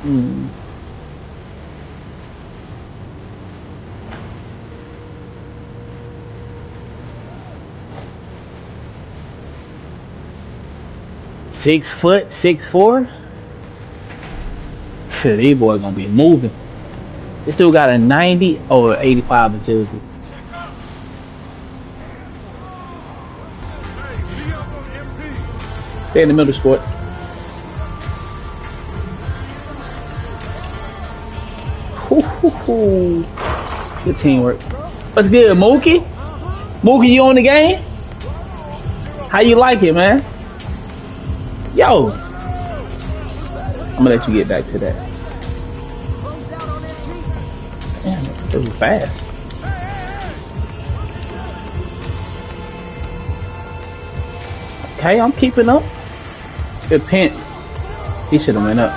Mm. Six foot, 6'4". Shit, these boys gonna be moving. This dude got a 90 or 85 agility. Stay in the middle, sport. Good teamwork. What's good, Mookie? Mookie, you on the game? How you like it, man? Yo, I'm gonna let you get back to that. Damn, it was fast. Okay, I'm keeping up. Good pinch. He should have went up.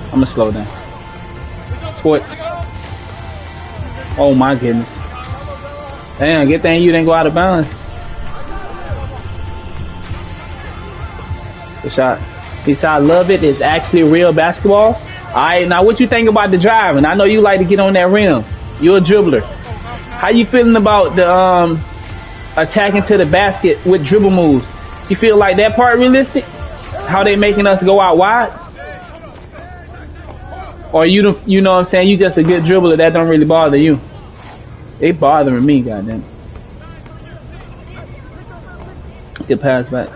I'm gonna slow down. Sport. Oh my goodness. Damn, good thing you didn't go out of bounds. Good shot. He said, I love it. It's actually real basketball. Alright, now what you think about the driving? I know you like to get on that rim. You're a dribbler. How you feeling about the attacking to the basket with dribble moves? You feel like that part realistic? How they making us go out wide? Or you know what I'm saying, you just a good dribbler that don't really bother you? They bothering me, goddamn. Good pass back.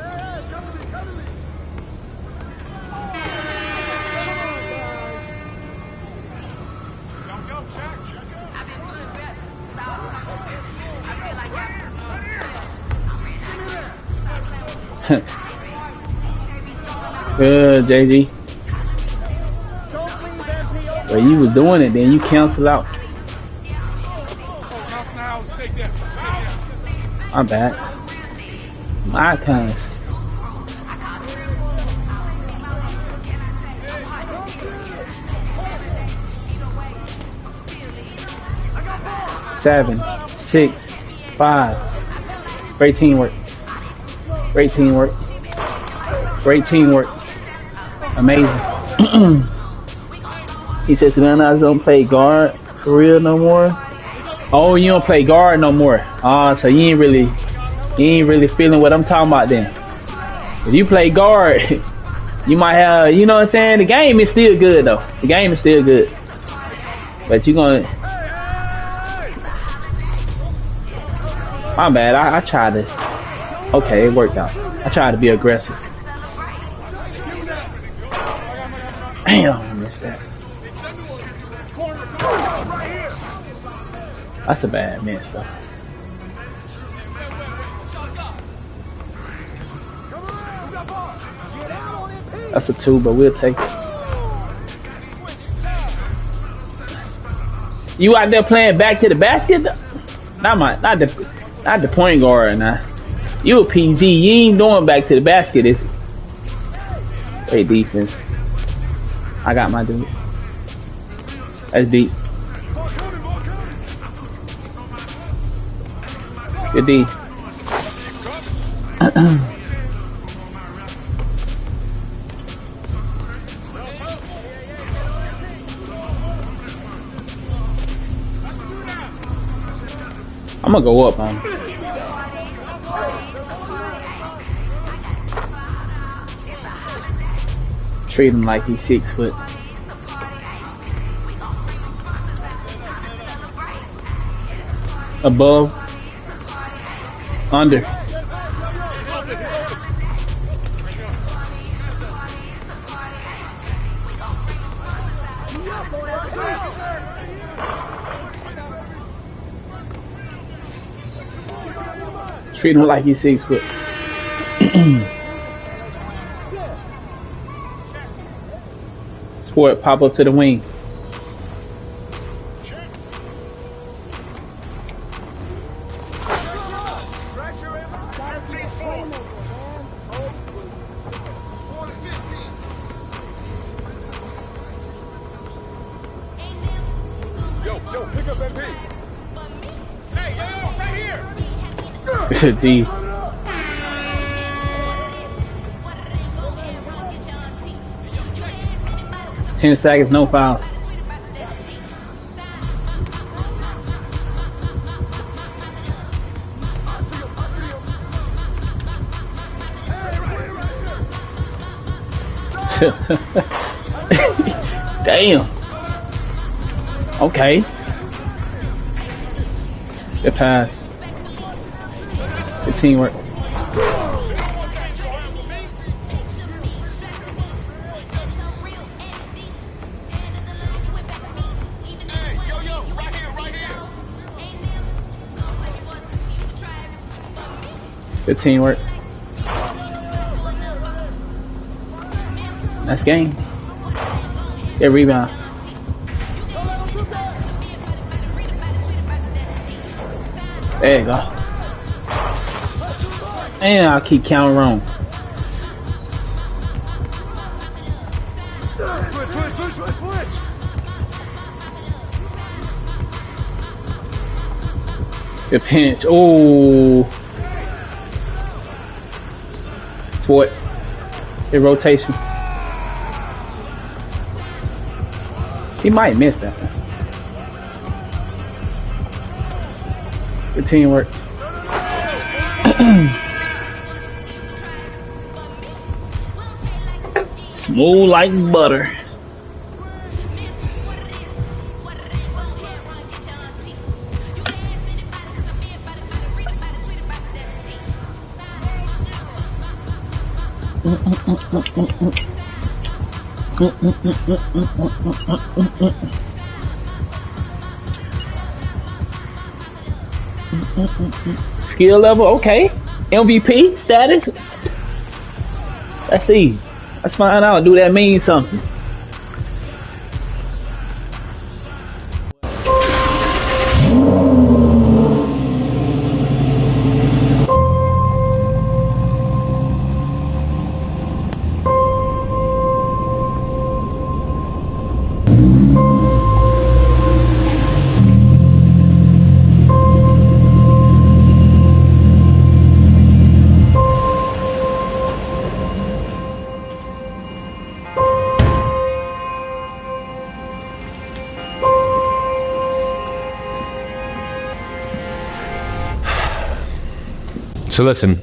Good, JG. Well, you was doing it, then you cancel out. My bad. My cons. Seven, 6, 5. Great teamwork. Great teamwork. Great teamwork. Amazing. He said, to be honest, I don't play guard for real no more. Oh, you don't play guard no more. So you ain't really feeling what I'm talking about then. If you play guard, you might have, you know what I'm saying? The game is still good though. The game is still good. But you gonna, my bad, I tried to, okay, it worked out. I tried to be aggressive. Damn, I missed that. That's a bad miss though. That's a 2, but we'll take it. You out there playing back to the basket? Not the point guard now. You a PG, you ain't doing back to the basket, is it? Great defense. I got my dude. That's deep. Good D. I'm gonna go up on him. Treat him like he's 6 foot. Above. Under. Treat him like he's 6 foot. Sport, pop up to the wing. Yo, pick up MP. Hey, yo, right here. D. 10 seconds, no fouls. Damn. Okay. Good pass. Good teamwork. Good teamwork. That's game. Good rebound. There you go. And I'll keep counting wrong. Switch. Good pinch. Oh. Sport. Good rotation. He might miss that one. Good teamwork. Smooth like butter. Skill level, okay. MVP status. Let's see. Let's find out. Do that mean something? So listen,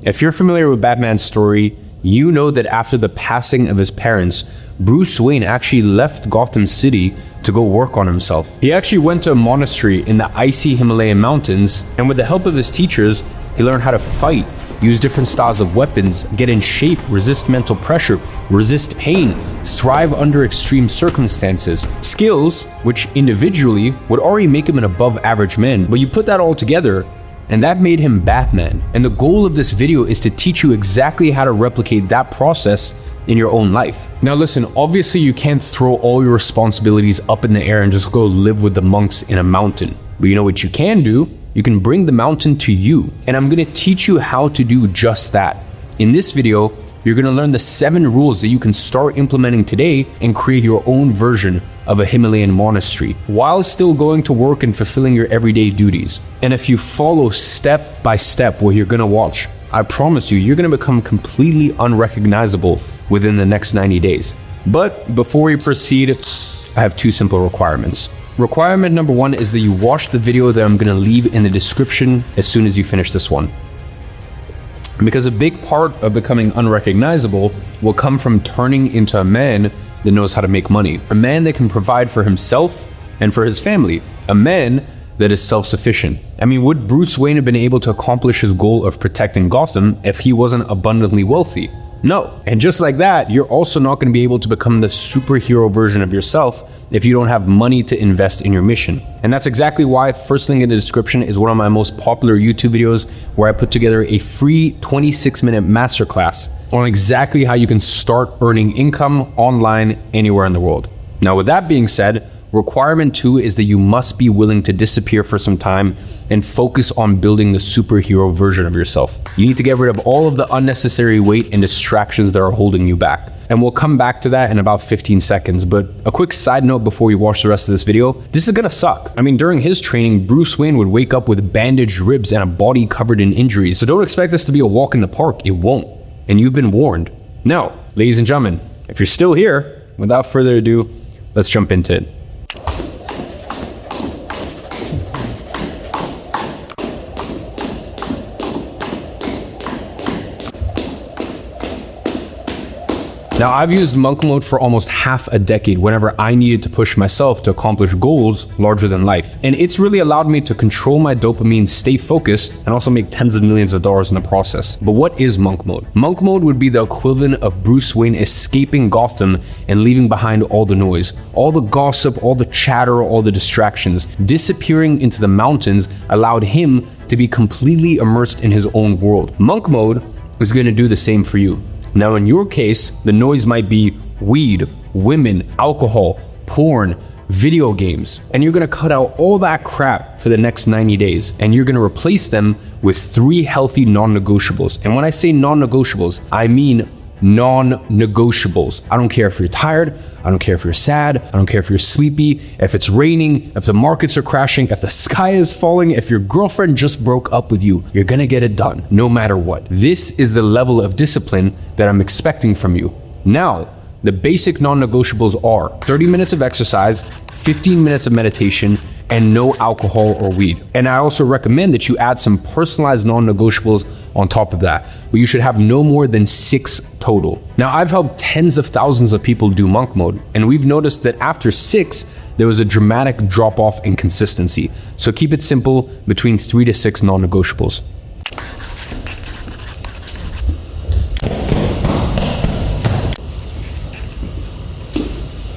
if you're familiar with Batman's story, you know that after the passing of his parents, Bruce Wayne actually left Gotham City to go work on himself. He actually went to a monastery in the icy Himalayan mountains, and with the help of his teachers, he learned how to fight, use different styles of weapons, get in shape, resist mental pressure, resist pain, thrive under extreme circumstances. Skills which individually would already make him an above average man, but you put that all together, and that made him Batman. And the goal of this video is to teach you exactly how to replicate that process in your own life. Now listen, obviously you can't throw all your responsibilities up in the air and just go live with the monks in a mountain. But you know what you can do? You can bring the mountain to you. And I'm gonna teach you how to do just that. In this video, you're gonna learn the 7 rules that you can start implementing today and create your own version of a Himalayan monastery while still going to work and fulfilling your everyday duties. And if you follow step by step what you're gonna watch, I promise you, you're gonna become completely unrecognizable within the next 90 days. But before we proceed, I have 2 simple requirements. Requirement number 1 is that you watch the video that I'm gonna leave in the description as soon as you finish this one. Because a big part of becoming unrecognizable will come from turning into a man that knows how to make money. A man that can provide for himself and for his family. A man that is self-sufficient. I mean, would Bruce Wayne have been able to accomplish his goal of protecting Gotham if he wasn't abundantly wealthy? No. And just like that, you're also not going to be able to become the superhero version of yourself if you don't have money to invest in your mission. And that's exactly why first link in the description is one of my most popular YouTube videos where I put together a free 26-minute masterclass on exactly how you can start earning income online anywhere in the world. Now, with that being said, requirement 2 is that you must be willing to disappear for some time and focus on building the superhero version of yourself. You need to get rid of all of the unnecessary weight and distractions that are holding you back. And we'll come back to that in about 15 seconds. But a quick side note before you watch the rest of this video, this is gonna suck. I mean, during his training, Bruce Wayne would wake up with bandaged ribs and a body covered in injuries. So don't expect this to be a walk in the park. It won't. And you've been warned. Now, ladies and gentlemen, if you're still here, without further ado, let's jump into it. Now, I've used monk mode for almost half a decade whenever I needed to push myself to accomplish goals larger than life. And it's really allowed me to control my dopamine, stay focused, and also make tens of millions of dollars in the process. But what is monk mode? Monk mode would be the equivalent of Bruce Wayne escaping Gotham and leaving behind all the noise, all the gossip, all the chatter, all the distractions. Disappearing into the mountains allowed him to be completely immersed in his own world. Monk mode is going to do the same for you. Now, in your case, the noise might be weed, women, alcohol, porn, video games, and you're gonna cut out all that crap for the next 90 days, and you're gonna replace them with 3 healthy non-negotiables. And when I say non-negotiables, I mean non-negotiables. I don't care if you're tired, I don't care if you're sad, I don't care if you're sleepy, if it's raining, if the markets are crashing, if the sky is falling, if your girlfriend just broke up with you, you're gonna get it done, no matter what. This is the level of discipline that I'm expecting from you. Now, the basic non-negotiables are 30 minutes of exercise, 15 minutes of meditation, and no alcohol or weed. And I also recommend that you add some personalized non-negotiables on top of that, but you should have no more than 6 total. Now, I've helped tens of thousands of people do monk mode, and we've noticed that after 6, there was a dramatic drop off in consistency. So keep it simple, between 3 to 6 non-negotiables.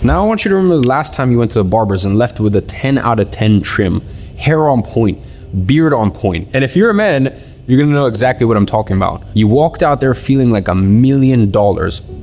Now I want you to remember the last time you went to the barber's and left with a 10 out of 10 trim, hair on point, beard on point. And if you're a man, you're gonna know exactly what I'm talking about. You walked out there feeling like $1 million,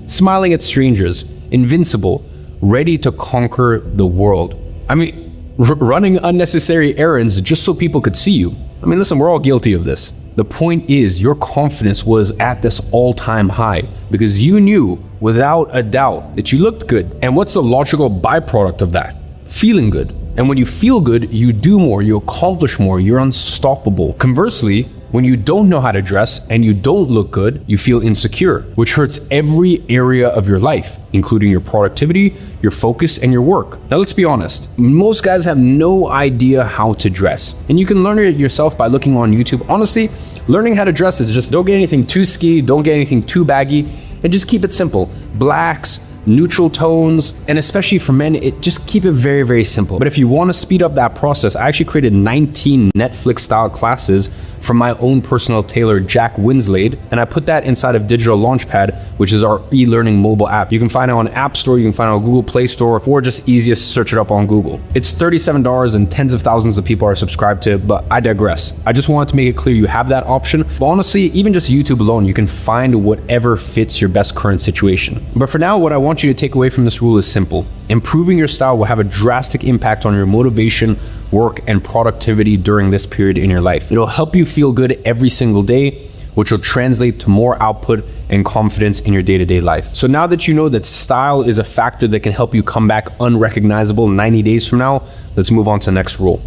smiling at strangers, invincible, ready to conquer the world. I mean, running unnecessary errands just so people could see you. I mean, listen, we're all guilty of this. The point is, your confidence was at this all-time high because you knew without a doubt that you looked good. And what's the logical byproduct of that? Feeling good. And when you feel good, you do more, you accomplish more, you're unstoppable. Conversely, when you don't know how to dress and you don't look good, you feel insecure, which hurts every area of your life, including your productivity, your focus, and your work. Now, let's be honest. Most guys have no idea how to dress. And you can learn it yourself by looking on YouTube. Honestly, learning how to dress is just don't get anything too ski, don't get anything too baggy, and just keep it simple. Blacks, neutral tones, and especially for men, just keep it very, very simple. But if you want to speed up that process, I actually created 19 Netflix style classes from my own personal tailor, Jack Winslade, and I put that inside of Digital Launchpad, which is our e-learning mobile app. You can find it on App Store, you can find it on Google Play Store, or just easiest search it up on Google. It's $37 and tens of thousands of people are subscribed to it, but I digress. I just wanted to make it clear you have that option. But honestly, even just YouTube alone, you can find whatever fits your best current situation. But for now, what I want you to take away from this rule is simple. Improving your style will have a drastic impact on your motivation, work, and productivity during this period in your life. It'll help you feel good every single day, which will translate to more output and confidence in your day-to-day life. So now that you know that style is a factor that can help you come back unrecognizable 90 days from now, let's move on to the next rule.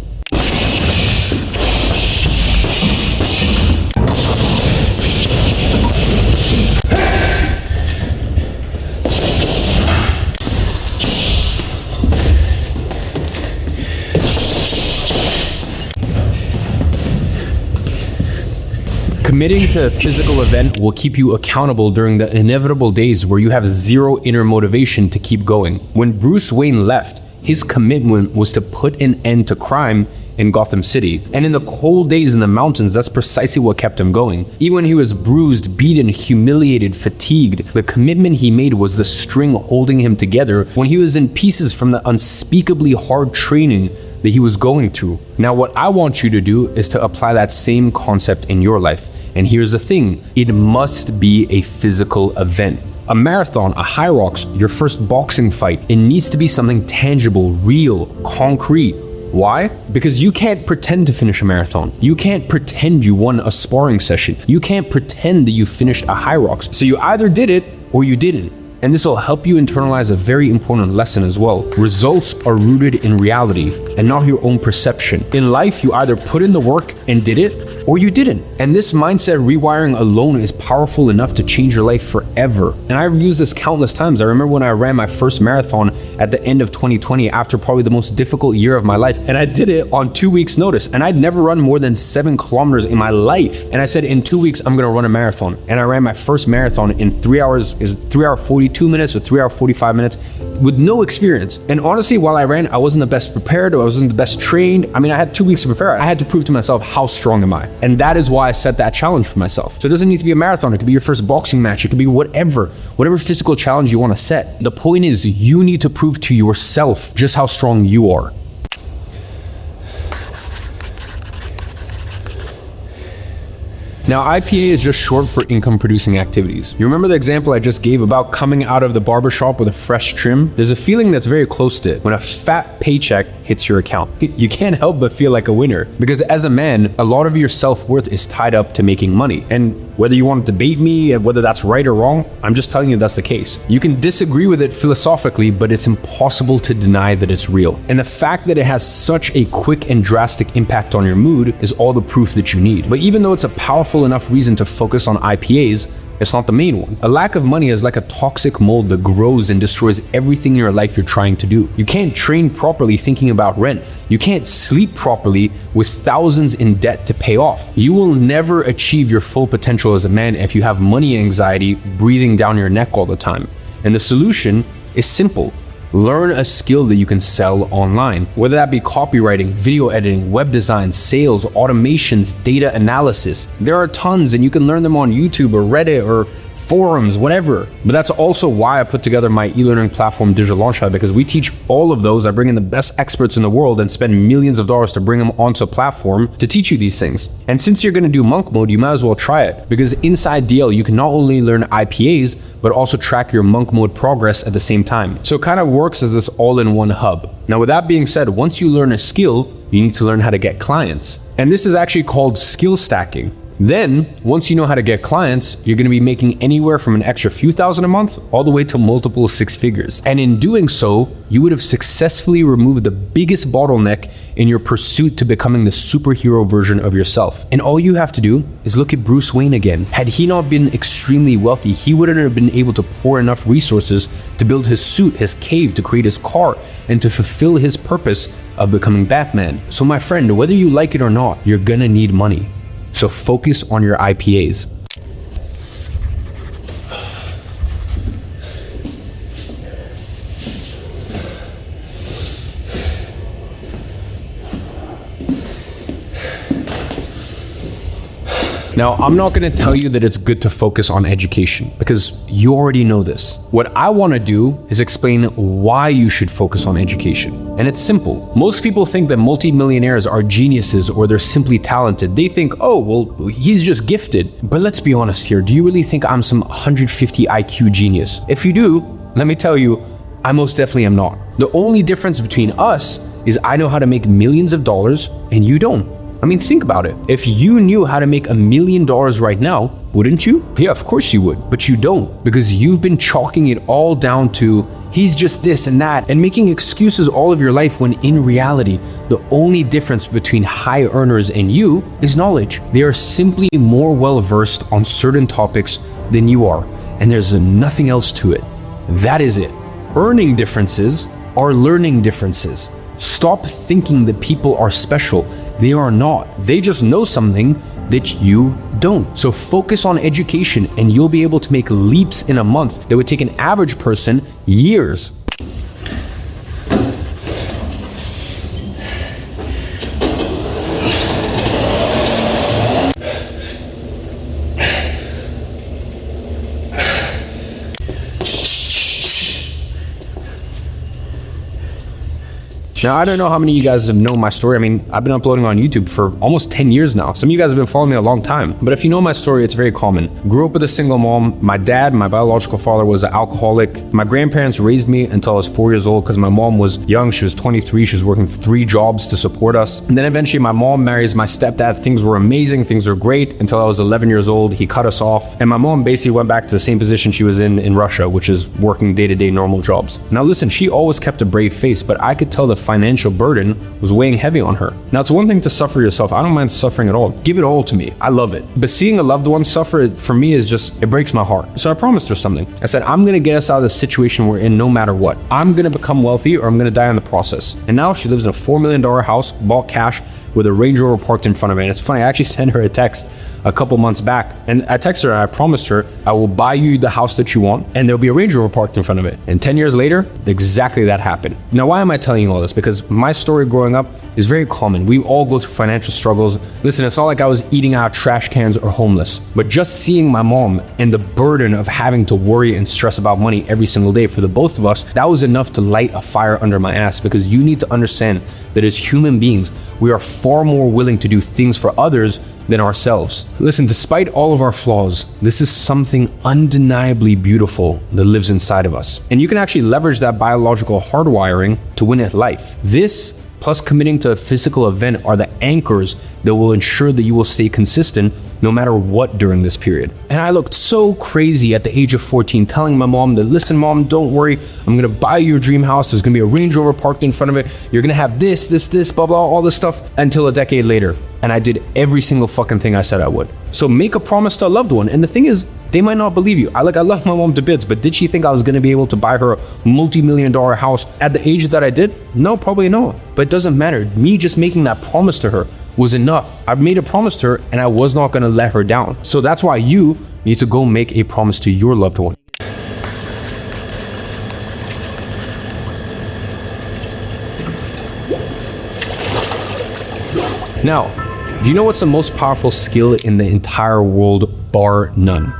Committing to a physical event will keep you accountable during the inevitable days where you have zero inner motivation to keep going. When Bruce Wayne left, his commitment was to put an end to crime in Gotham City. And in the cold days in the mountains, that's precisely what kept him going. Even when he was bruised, beaten, humiliated, fatigued, the commitment he made was the string holding him together when he was in pieces from the unspeakably hard training that he was going through. Now, what I want you to do is to apply that same concept in your life. And here's the thing, it must be a physical event. A marathon, a high rocks, your first boxing fight, it needs to be something tangible, real, concrete. Why? Because you can't pretend to finish a marathon. You can't pretend you won a sparring session. You can't pretend that you finished a high rocks. So you either did it or you didn't. And this will help you internalize a very important lesson as well. Results are rooted in reality and not your own perception. In life, you either put in the work and did it, or you didn't. And this mindset rewiring alone is powerful enough to change your life forever. And I've used this countless times. I remember when I ran my first marathon at the end of 2020 after probably the most difficult year of my life. And I did it on 2 weeks notice. And I'd never run more than 7 kilometers in my life. And I said, in 2 weeks, I'm gonna run a marathon. And I ran my first marathon in 3 hours, is 3 hour 42 minutes or 3 hour 45 minutes with no experience. And honestly, while I ran, I wasn't the best prepared or I wasn't the best trained. I mean, I had 2 weeks to prepare. I had to prove to myself, how strong am I? And that is why I set that challenge for myself. So it doesn't need to be a marathon. It could be your first boxing match. It could be whatever physical challenge you want to set. The point is, you need to prove to yourself just how strong you are. Now, IPA is just short for income producing activities. You remember the example I just gave about coming out of the barbershop with a fresh trim? There's a feeling that's very close to it when a fat paycheck hits your account. You can't help but feel like a winner, because as a man, a lot of your self-worth is tied up to making money. And whether you want to debate me, whether that's right or wrong, I'm just telling you that's the case. You can disagree with it philosophically, but it's impossible to deny that it's real. And the fact that it has such a quick and drastic impact on your mood is all the proof that you need. But even though it's a powerful enough reason to focus on IPAs, it's not the main one. A lack of money is like a toxic mold that grows and destroys everything in your life you're trying to do. You can't train properly thinking about rent. You can't sleep properly with thousands in debt to pay off. You will never achieve your full potential as a man if you have money anxiety breathing down your neck all the time. And the solution is simple. Learn a skill that you can sell online, whether that be copywriting, video editing, web design, sales, automations, data analysis. There are tons, and you can learn them on YouTube or Reddit or forums, whatever. But that's also why I put together my e-learning platform, Digital Launchpad, because we teach all of those. I bring in the best experts in the world and spend millions of dollars to bring them onto a platform to teach you these things. And since you're gonna do monk mode, you might as well try it, because inside DL, you can not only learn IPAs, but also track your monk mode progress at the same time. So it kind of works as this all-in-one hub. Now, with that being said, once you learn a skill, you need to learn how to get clients. And this is actually called skill stacking. Then, once you know how to get clients, you're gonna be making anywhere from an extra few thousand a month all the way to multiple 6 figures. And in doing so, you would have successfully removed the biggest bottleneck in your pursuit to becoming the superhero version of yourself. And all you have to do is look at Bruce Wayne again. Had he not been extremely wealthy, he wouldn't have been able to pour enough resources to build his suit, his cave, to create his car, and to fulfill his purpose of becoming Batman. So my friend, whether you like it or not, you're gonna need money. So focus on your IPAs. Now, I'm not going to tell you that it's good to focus on education, because you already know this. What I want to do is explain why you should focus on education. And it's simple. Most people think that multimillionaires are geniuses or they're simply talented. They think, oh, well, he's just gifted. But let's be honest here. Do you really think I'm some 150 IQ genius? If you do, let me tell you, I most definitely am not. The only difference between us is I know how to make millions of dollars and you don't. I mean, think about it. If you knew how to make $1 million right now, wouldn't you? Yeah, of course you would, but you don't, because you've been chalking it all down to he's just this and that and making excuses all of your life, when in reality, the only difference between high earners and you is knowledge. They are simply more well-versed on certain topics than you are, and there's nothing else to it. That is it. Earning differences are learning differences. Stop thinking that people are special. They are not. They just know something that you don't. So focus on education and you'll be able to make leaps in a month that would take an average person years. Now, I don't know how many of you guys have known my story. I mean, I've been uploading on YouTube for almost 10 years now. Some of you guys have been following me a long time. But if you know my story, it's very common. Grew up with a single mom. My dad, my biological father, was an alcoholic. My grandparents raised me until I was 4 years old because my mom was young. She was 23. She was working 3 jobs to support us. And then eventually my mom marries my stepdad. Things were amazing. Things were great until I was 11 years old. He cut us off. And my mom basically went back to the same position she was in Russia, which is working day-to-day normal jobs. Now listen, she always kept a brave face, but I could tell the financial burden was weighing heavy on her. Now, it's one thing to suffer yourself. I don't mind suffering at all. Give it all to me. I love it. But seeing a loved one suffer, for me, is just, it breaks my heart. So I promised her something. I said, I'm gonna get us out of the situation we're in no matter what. I'm gonna become wealthy or I'm gonna die in the process. And now she lives in a $4 million house, bought cash, with a Range Rover parked in front of her. And it's funny, I actually sent her a text a couple months back, and I texted her, I promised her, I will buy you the house that you want, and there'll be a Range Rover parked in front of it. And 10 years later, exactly that happened. Now, why am I telling you all this? Because my story growing up is very common. We all go through financial struggles. Listen, it's not like I was eating out of trash cans or homeless, but just seeing my mom and the burden of having to worry and stress about money every single day for the both of us, that was enough to light a fire under my ass, because you need to understand that as human beings, we are far more willing to do things for others than ourselves. Listen, despite all of our flaws, this is something undeniably beautiful that lives inside of us. And you can actually leverage that biological hardwiring to win at life. This, plus committing to a physical event, are the anchors that will ensure that you will stay consistent no matter what during this period. And I looked so crazy at the age of 14 telling my mom that, listen mom, don't worry, I'm gonna buy you your dream house, there's gonna be a Range Rover parked in front of it, you're gonna have this, blah, blah, all this stuff, until a decade later. And I did every single fucking thing I said I would. So make a promise to a loved one. And the thing is, they might not believe you. I love my mom to bits, but did she think I was gonna be able to buy her a multi-million-dollar house at the age that I did? No, probably not. But it doesn't matter. Me just making that promise to her was enough. I made a promise to her and I was not gonna let her down. So that's why you need to go make a promise to your loved one. Now, do you know what's the most powerful skill in the entire world, bar none?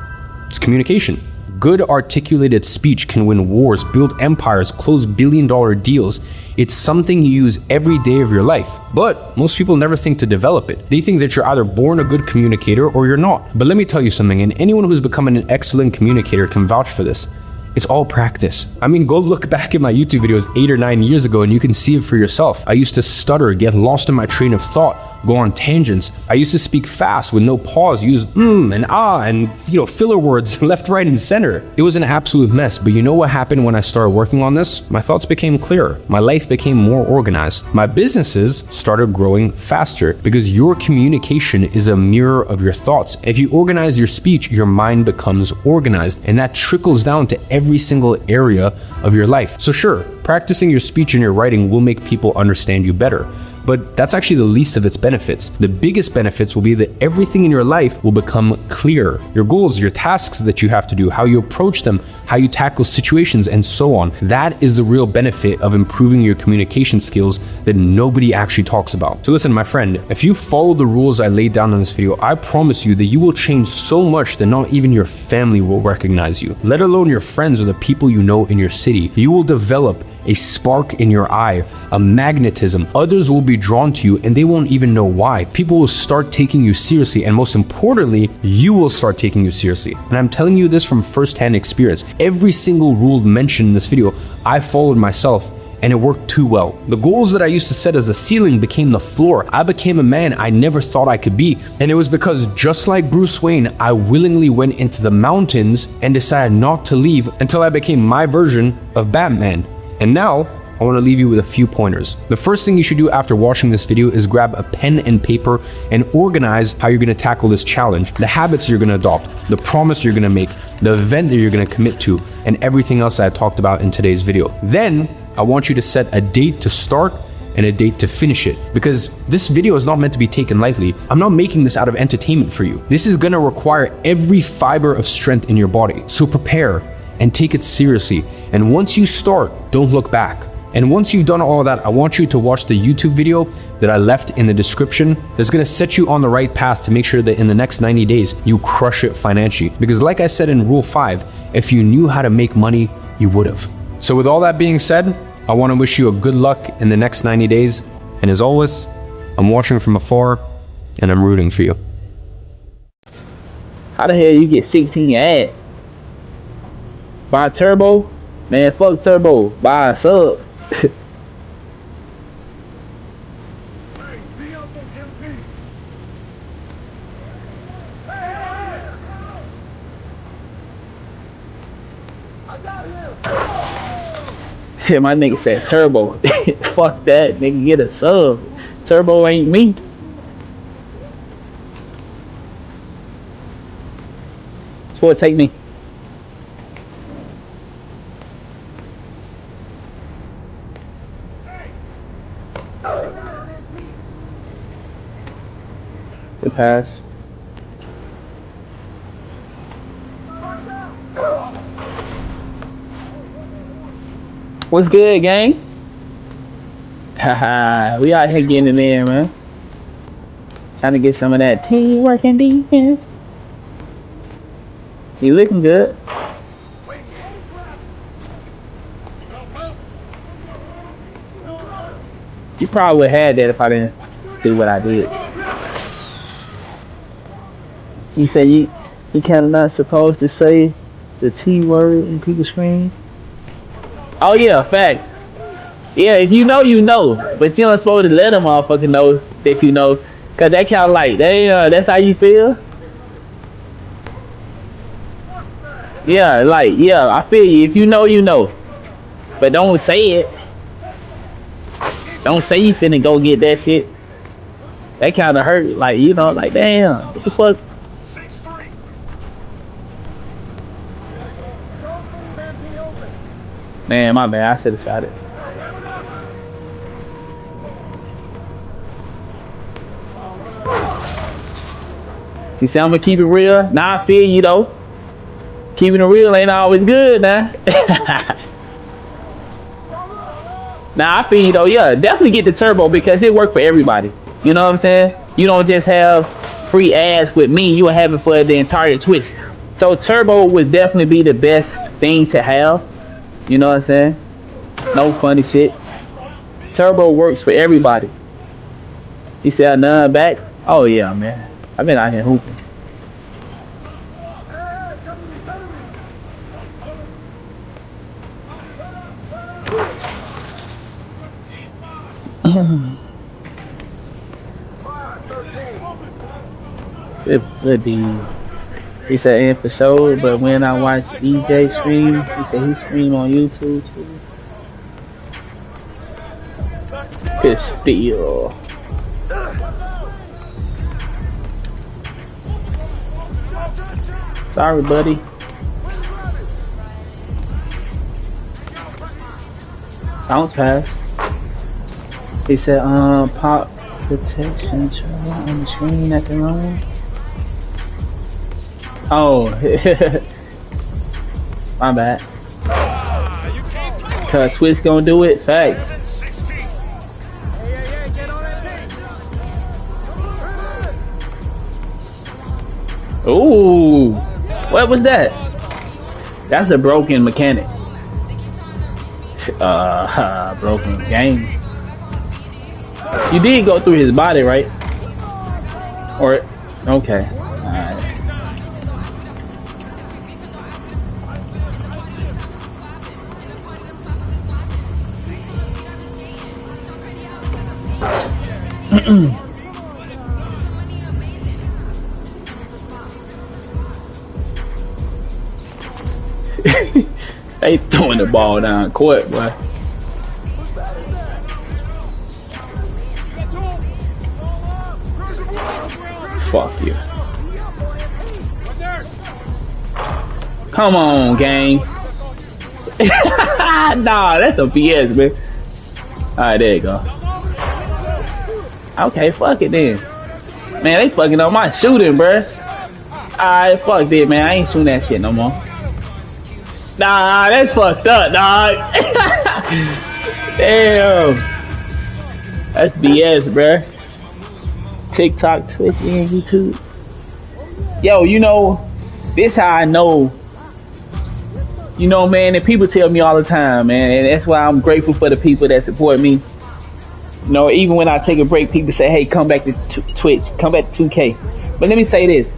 It's communication. Good articulated speech can win wars, build empires, close billion-dollar deals. It's something you use every day of your life, but most people never think to develop it. They think that you're either born a good communicator or you're not. But let me tell you something, and anyone who's becoming an excellent communicator can vouch for this. It's all practice. I mean, go look back at my YouTube videos 8 or 9 years ago and you can see it for yourself. I used to stutter, get lost in my train of thought, go on tangents. I used to speak fast with no pause, use and ah and filler words left, right, and center. It was an absolute mess, but you know what happened when I started working on this? My thoughts became clearer. My life became more organized. My businesses started growing faster because your communication is a mirror of your thoughts. If you organize your speech, your mind becomes organized, and that trickles down to every single area of your life. So sure, practicing your speech and your writing will make people understand you better, but that's actually the least of its benefits. The biggest benefits will be that everything in your life will become clear. Your goals, your tasks that you have to do, how you approach them, how you tackle situations, and so on. That is the real benefit of improving your communication skills that nobody actually talks about. So listen, my friend, if you follow the rules I laid down in this video, I promise you that you will change so much that not even your family will recognize you, let alone your friends or the people you know in your city. You will develop a spark in your eye, a magnetism. Others will be drawn to you and they won't even know why. People will start taking you seriously, and most importantly, you will start taking you seriously. And I'm telling you this from first-hand experience. Every single rule mentioned in this video, I followed myself, and it worked too well. The goals that I used to set as the ceiling became the floor. I became a man I never thought I could be. And it was because, just like Bruce Wayne, I willingly went into the mountains and decided not to leave until I became my version of Batman. And now, I want to leave you with a few pointers. The first thing you should do after watching this video is grab a pen and paper and organize how you're going to tackle this challenge, the habits you're going to adopt, the promise you're going to make, the event that you're going to commit to, and everything else I talked about in today's video. Then, I want you to set a date to start and a date to finish it, because this video is not meant to be taken lightly. I'm not making this out of entertainment for you. This is going to require every fiber of strength in your body. So prepare and take it seriously. And once you start, don't look back. And once you've done all of that, I want you to watch the YouTube video that I left in the description that's gonna set you on the right path to make sure that in the next 90 days, you crush it financially. Because like I said in Rule 5, if you knew how to make money, you would have. So with all that being said, I wanna wish you a good luck in the next 90 days. And as always, I'm watching from afar and I'm rooting for you. How the hell you get 16 ads? Buy a turbo? Man, fuck turbo. Buy a sub. My nigga said Turbo. Fuck that, nigga. Get a sub. Turbo ain't me. Sport, take me. Good pass. What's good, gang? Haha, we out here getting it in, man. Trying to get some of that teamwork and defense. You looking good. You probably would have had that if I didn't do what I did. You said you kind of not supposed to say the T word in people's screen. Oh yeah, facts. Yeah, if you know, you know. But you're not supposed to let a motherfucker know that you know. Cause that kind of like, that's how you feel? Yeah, like, yeah, I feel you. If you know, you know. But don't say it. Don't say you finna go get that shit. That kind of hurt. Like, you know, like, damn. What the fuck? Man, my bad. I should have shot it. You see, I'm gonna keep it real. Nah, I feel you though. Keeping it real ain't always good, nah. Nah, I feel you though. Yeah, definitely get the Turbo because it worked for everybody. You know what I'm saying? You don't just have free ads with me. You will have it for the entire Twitch. So Turbo would definitely be the best thing to have. You know what I'm saying? No funny shit. Turbo works for everybody. He said none back. Oh yeah, man. I've been out here hooping. Good deal. He said in for sure, but when I watch EJ stream, he said he stream on YouTube too. Good steal. Sorry, buddy. Bounce pass. He said, pop protection on the screen at the moment. Oh, my bad. Cause Twitch gonna do it. Facts. Ooh, what was that? That's a broken mechanic. Broken game. You did go through his body, right? Or okay. Alright. They throwing the ball down court, boy. Fuck you. Come on, gang. Nah, that's a BS, man. Alright, there you go. Okay, fuck it then. Man, they fucking on my shooting, bruh. Alright, fuck it, man. I ain't shooting that shit no more. Nah, that's fucked up, dog. Damn. That's BS, bruh. TikTok, Twitch, and YouTube. Yo, you know, this how I know. You know, man, and people tell me all the time, man, and that's why I'm grateful for the people that support me. You know, even when I take a break, people say, hey, come back to Twitch, come back to 2K. But let me say this.